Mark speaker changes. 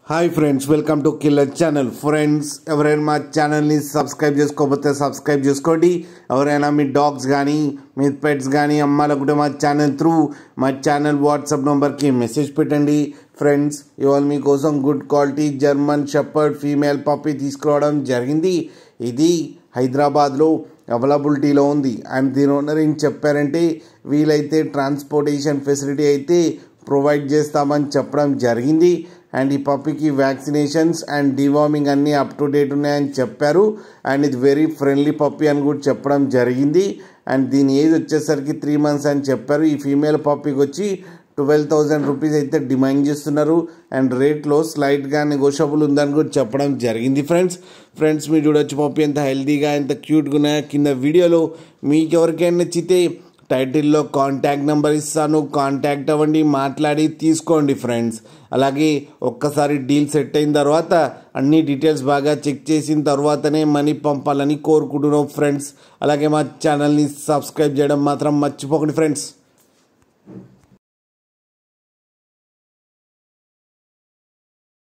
Speaker 1: Hi friends, welcome to killer channel. Friends, ఎవరైనా మా ఛానల్ని సబ్స్క్రైబ్ చేసుకోకపోతే సబ్స్క్రైబ్ చేసుకోండి. ఎవరైనా మీ డాగ్స్ కానీ మీ పెట్స్ కానీ అమ్మాలనుకుంటే మా ఛానల్ వాట్సాప్ నెంబర్కి మెసేజ్ పెట్టండి. ఫ్రెండ్స్, ఇవాళ మీకోసం good quality German shepherd female puppy తీసుకురావడం జరిగింది. ఇది హైదరాబాద్లో అవైలబిలిటీలో ఉంది. అండ్ దీని ఓనర్ ఏం చెప్పారంటే వీలైతే ట్రాన్స్పోర్టేషన్ ఫెసిలిటీ అయితే ప్రొవైడ్ చేస్తామని చెప్పడం జరిగింది. అండ్ ఈ పప్పీకి వ్యాక్సినేషన్స్ అండ్ డివార్మింగ్ అన్నీ అప్ టు డేట్ ఉన్నాయని చెప్పారు. అండ్ ఇది వెరీ ఫ్రెండ్లీ పప్పీ అని కూడా చెప్పడం జరిగింది. అండ్ దీని ఏజ్ వచ్చేసరికి 3 months అని చెప్పారు. ఈ ఫీమేల్ పప్పీకి వచ్చి 12,000 రూపీస్ అయితే డిమాండ్ చేస్తున్నారు. అండ్ రేట్లో స్లైట్గా నెగోషియబుల్ ఉందని కూడా చెప్పడం జరిగింది. ఫ్రెండ్స్ మీరు చూడొచ్చు పప్పీ ఎంత హెల్తీగా ఎంత క్యూట్గా ఉన్నాయో. కింద వీడియోలో మీకు ఎవరికైనా నచ్చితే టైటిల్లో కాంటాక్ట్ నెంబర్ ఇస్తాను, కాంటాక్ట్ అవ్వండి, మాట్లాడి తీసుకోండి ఫ్రెండ్స్. అలాగే ఒక్కసారి డీల్ సెట్ అయిన తర్వాత అన్ని డీటెయిల్స్ బాగా చెక్ చేసిన తర్వాతనే మనీ పంపాలని కోరుకుంటున్నాం ఫ్రెండ్స్. అలాగే మా ఛానల్ని సబ్స్క్రైబ్ చేయడం మాత్రం మర్చిపోకండి ఫ్రెండ్స్.